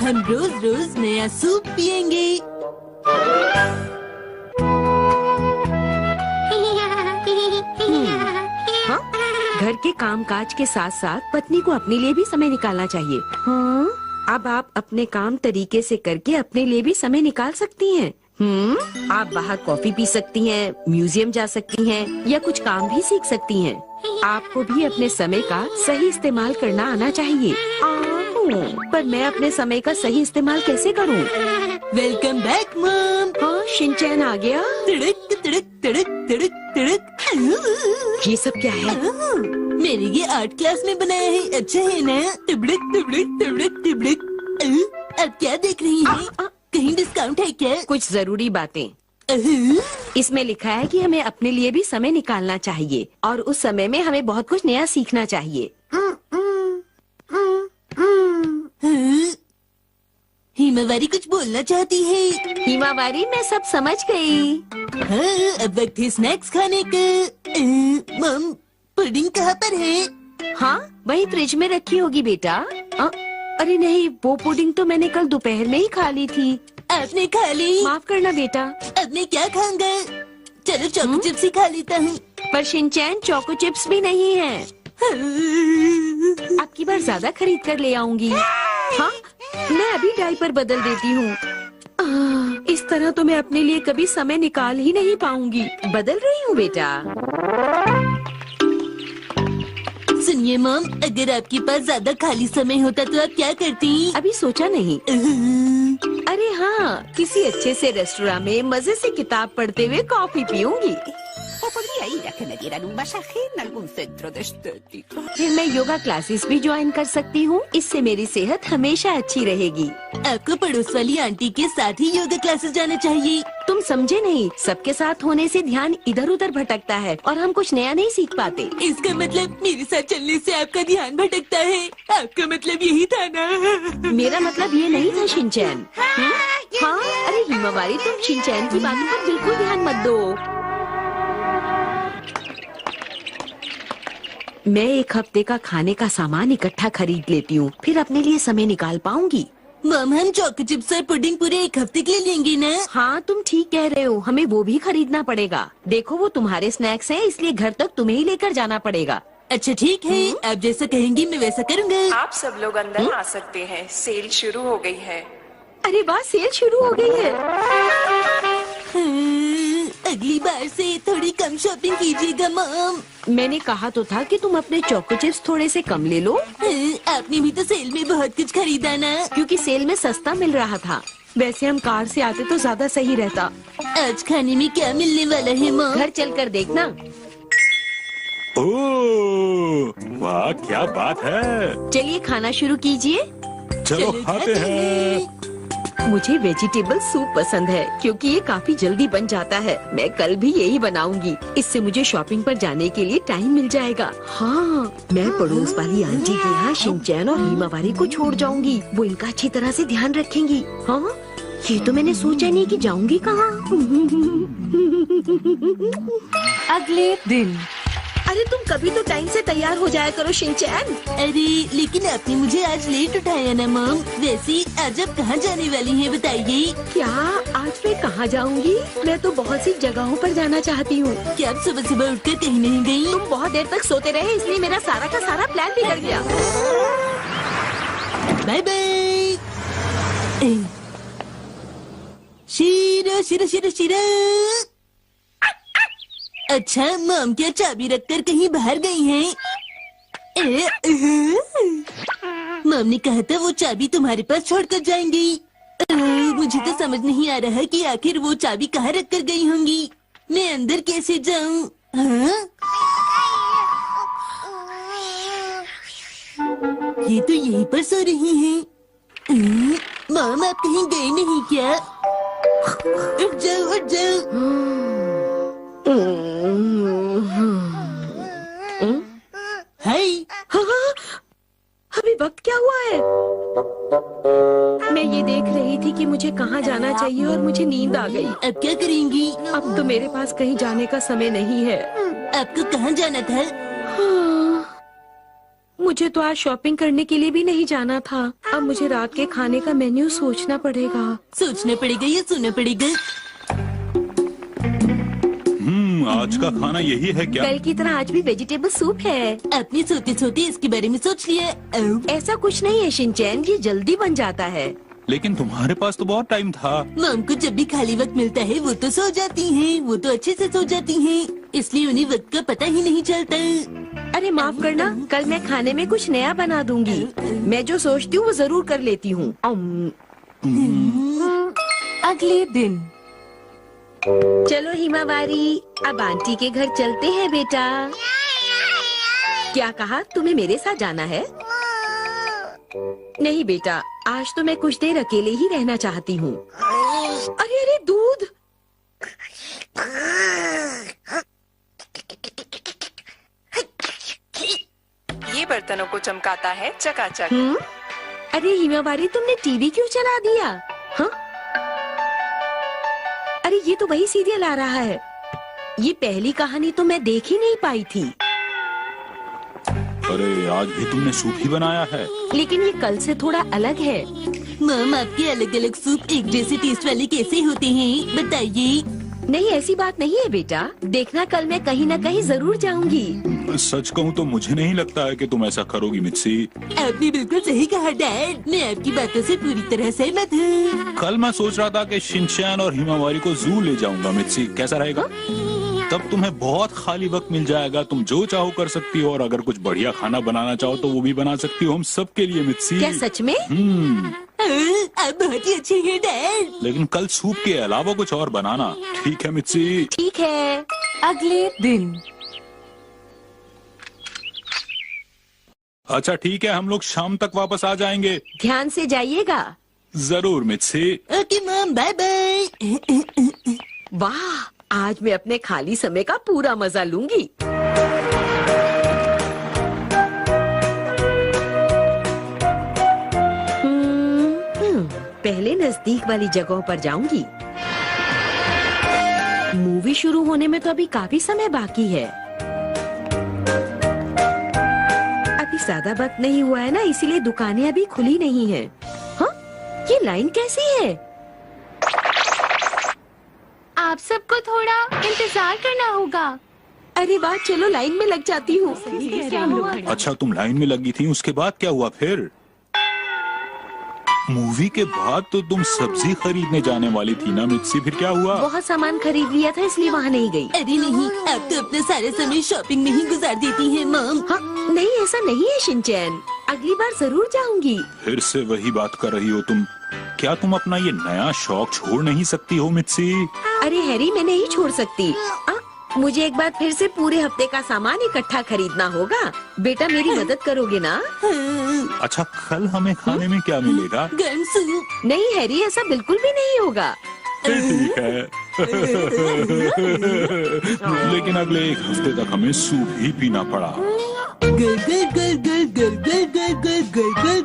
हम रोज रोज नया सूप पियेंगे। हाँ? घर के कामकाज के साथ साथ पत्नी को अपने लिए भी समय निकालना चाहिए। हाँ? अब आप अपने काम तरीके से करके अपने लिए भी समय निकाल सकती हैं। आप बाहर कॉफी पी सकती हैं, म्यूजियम जा सकती हैं या कुछ काम भी सीख सकती हैं। आपको भी अपने समय का सही इस्तेमाल करना आना चाहिए। पर मैं अपने समय का सही इस्तेमाल कैसे करूं? Welcome back mom. हाँ, शिनचैन आ गया। तड़क तड़क तड़क तड़क तड़क। ये सब क्या है? मैंने ये आर्ट क्लास में बनाया है, अच्छा है ना? तबड़क तबड़क तबड़क तबड़क। अब क्या देख रही हैं? कहीं डिस्काउंट है क्या? कुछ जरूरी बातें। इसमें लिखा है कि हमें अपने लिए भी समय निकालना चाहिए और उस समय में हमें बहुत कुछ नया सीखना चाहिए। हिमावारी कुछ बोलना चाहती है। हिमावारी, मैं सब समझ गई। हाँ, अब वक्त है स्नैक्स खाने का। मम, पुडिंग कहाँ पर है? हाँ, वही फ्रिज में रखी होगी बेटा। अरे नहीं, वो पुडिंग तो मैंने कल दोपहर में ही खा ली थी। आपने खा ली? माफ करना बेटा। अब मैं क्या खाऊंगा? चलो चोको चिप्स ही खा लेता हूँ। पर शिनचैन, चोको चिप्स भी नहीं है। अब की बार ज्यादा खरीद कर ले आऊंगी। हाँ, मैं अभी डायपर बदल देती हूँ। इस तरह तो मैं अपने लिए कभी समय निकाल ही नहीं पाऊंगी। बदल रही हूँ बेटा। सुनिए मॉम, अगर आपके पास ज्यादा खाली समय होता तो आप क्या करती? अभी सोचा नहीं। अरे हाँ, किसी अच्छे से रेस्टोरेंट में मजे से किताब पढ़ते हुए coffee पीऊंगी। O podría ir a que me dieran un masaje en algún centro de estética. फिर मैं योगा क्लासेस भी ज्वाइन कर सकती हूँ। इससे मेरी सेहत हमेशा अच्छी रहेगी। आपको पड़ोस वाली आंटी के साथ ही योगा क्लासेस जाना चाहिए। तुम समझे नहीं, सबके साथ होने से ध्यान इधर उधर भटकता है और हम कुछ नया नहीं सीख पाते। इसका मतलब मेरे साथ चलने से आपका ध्यान भटकता है। आपका मतलब यही था ना? मेरा मतलब ये नहीं था शिनचैन। हाँ, अरे हिमावारी, तुम शिनचैन की बातों पर बिल्कुल ध्यान मत दो। मैं एक हफ्ते का खाने का सामान इकट्ठा खरीद लेती हूँ, फिर अपने लिए समय निकाल पाऊंगी। मॉम, हम चोको चिप्स और पुडिंग पूरे एक हफ्ते के लिए लेंगे ना? हाँ, तुम ठीक कह रहे हो, हमें वो भी खरीदना पड़ेगा। देखो, वो तुम्हारे स्नैक्स हैं, इसलिए घर तक तुम्हें ही लेकर जाना पड़ेगा। अच्छा ठीक है, आप जैसा कहेंगी मैं वैसा करूँगा। आप सब लोग अंदर आ सकते हैं, सेल शुरू हो गई है। अरे वाह, सेल शुरू हो गई है। अगली बार से थोड़ी कम शॉपिंग कीजिएगा मॉम। मैंने कहा तो था कि तुम अपने चोको चिप्स थोड़े से कम ले लो। आपने भी तो सेल में बहुत कुछ खरीदा ना? क्योंकि सेल में सस्ता मिल रहा था। वैसे हम कार से आते तो ज्यादा सही रहता। आज खाने में क्या मिलने वाला है मॉम? घर चलकर देखना। ओह, वाह क्या बात है। चलिए खाना शुरू कीजिए। चलो खाते हैं। मुझे वेजिटेबल सूप पसंद है क्योंकि ये काफी जल्दी बन जाता है। मैं कल भी यही बनाऊंगी। इससे मुझे शॉपिंग पर जाने के लिए टाइम मिल जाएगा। हाँ, मैं पड़ोस वाली आंटी के यहाँ शिनचैन और हिमावारी को छोड़ जाऊंगी। वो इनका अच्छी तरह से ध्यान रखेंगी। हाँ, ये तो मैंने सोचा नहीं कि जाऊंगी कहाँ। अगले दिन। अरे तुम कभी तो टाइम से तैयार हो जाया करो शिनचैन। अरे लेकिन आपने मुझे आज लेट उठाया ना मॉम। वैसे आज आप कहाँ जाने वाली हैं बताइए? क्या आज मैं कहाँ जाऊंगी? मैं तो बहुत सी जगहों पर जाना चाहती हूँ। क्या आप सुबह सुबह उठकर कहीं नहीं गई? तुम बहुत देर तक सोते रहे, इसलिए मेरा सारा का सारा प्लान बिगड़ गया। Bye bye. शीरो शीरो शीरो शीरो। अच्छा मॉम, क्या चाबी रखकर कहीं बाहर गई हैं? मॉम ने कहा था वो चाबी तुम्हारे पास छोड़कर जाएंगी। मुझे तो समझ नहीं आ रहा कि आखिर वो चाबी कहाँ रखकर गई होंगी। मैं अंदर कैसे जाऊँ? ये तो यहीं पर सो रही हैं। मॉम, आप कहीं गई नहीं क्या? उठ जाओ उठ जाओ। हाय। अभी वक्त क्या हुआ है? मैं ये देख रही थी कि मुझे कहाँ जाना चाहिए और मुझे नींद आ गई। अब क्या करेंगी? अब तो मेरे पास कहीं जाने का समय नहीं है। आपको कहाँ जाना था? मुझे तो आज शॉपिंग करने के लिए भी नहीं जाना था। अब मुझे रात के खाने का मेन्यू सोचना पड़ेगा। सोचना पड़ेगा या सुनना पड़ेगा? आज का खाना यही है क्या? कल की तरह आज भी वेजिटेबल सूप है। आपने सोते सोते इसके बारे में सोच लिया? ऐसा कुछ नहीं है शिनचैन, ये जल्दी बन जाता है। लेकिन तुम्हारे पास तो बहुत टाइम था। मॉम को जब भी खाली वक्त मिलता है वो तो सो जाती हैं, वो तो अच्छे से सो जाती हैं, इसलिए उन्हें वक्त का पता ही नहीं चलता। अरे माफ करना, कल मैं खाने में कुछ नया बना दूंगी। मैं जो सोचती हूँ वो जरूर कर लेती हूँ। अगले दिन चलो हिमावारी, अब आंटी के घर चलते हैं बेटा। क्या कहा, तुम्हें मेरे साथ जाना है? नहीं बेटा, आज तो मैं कुछ देर अकेले ही रहना चाहती हूँ। अरे अरे दूध! ये बर्तनों को चमकाता है चकाचक। अरे हिमावारी, तुमने टीवी क्यों चला दिया? हाँ? अरे ये तो वही सीरियल आ रहा है। ये पहली कहानी तो मैं देख ही नहीं पाई थी। अरे आज भी तुमने सूप ही बनाया है। लेकिन ये कल से थोड़ा अलग है। मॉम, आपके अलग अलग सूप एक जैसे टेस्ट वाले कैसे होते हैं बताइए? नहीं, ऐसी बात नहीं है बेटा। देखना, कल मैं कहीं न कहीं जरूर जाऊंगी। सच कहूँ तो मुझे नहीं लगता है कि तुम ऐसा करोगी मित्सी। आपने बिल्कुल सही कहा डैड, मैं आपकी बातों से पूरी तरह सहमत हूँ। कल मैं सोच रहा था कि शिनचैन और हिमावारी को जू ले जाऊंगा मित्सी, कैसा रहेगा? तब तुम्हें बहुत खाली वक्त मिल जाएगा, तुम जो चाहो कर सकती हो, और अगर कुछ बढ़िया खाना बनाना चाहो तो वो भी बना सकती हो हम सबके लिए मित्सी। क्या सच में? आप बहुत ही अच्छे हैं डैड। लेकिन कल सूप के अलावा कुछ और बनाना, ठीक है मित्सी? ठीक है। अगले दिन अच्छा ठीक है, हम लोग शाम तक वापस आ जाएंगे। ध्यान से जाइएगा। जरूर Mitsi. Okay mom, bye bye. वाह, आज मैं अपने खाली समय का पूरा मजा लूंगी। पहले नजदीक वाली जगहों पर जाऊंगी। मूवी शुरू होने में तो अभी काफी समय बाकी है। अभी ज्यादा वक्त नहीं हुआ है ना, इसीलिए दुकानें अभी खुली नहीं हैं। हाँ, ये लाइन कैसी है? आप सबको थोड़ा इंतजार करना होगा। अरे वाह, चलो लाइन में लग जाती हूँ। अच्छा तुम लाइन में लगी थी, उसके बाद क्या हुआ फिर? मूवी के बाद तो तुम सब्जी खरीदने जाने वाली थी ना मित्सी, फिर क्या हुआ? बहुत सामान खरीद लिया था इसलिए वहाँ नहीं गई। अरे नहीं, आप तो अपना सारा समय शॉपिंग में ही गुजार देती हैं मॉम। हाँ, नहीं ऐसा नहीं है शिनचैन, अगली बार जरूर जाऊंगी। फिर से वही बात कर रही हो तुम। क्या तुम अपना ये नया शौक छोड़ नहीं सकती हो मित्सी? अरे हैरी, मैं नहीं छोड़ सकती। मुझे एक बार फिर से पूरे हफ्ते का सामान इकट्ठा खरीदना होगा। बेटा मेरी मदद करोगे ना? अच्छा कल हमें खाने में क्या मिलेगा? गर्म सूप। नहीं हैरी, ऐसा बिल्कुल भी नहीं होगा। फिर ठीक है। लेकिन अगले एक हफ्ते तक हमें सूप ही पीना पड़ा। गल गल गल गल गल गल गल गल गल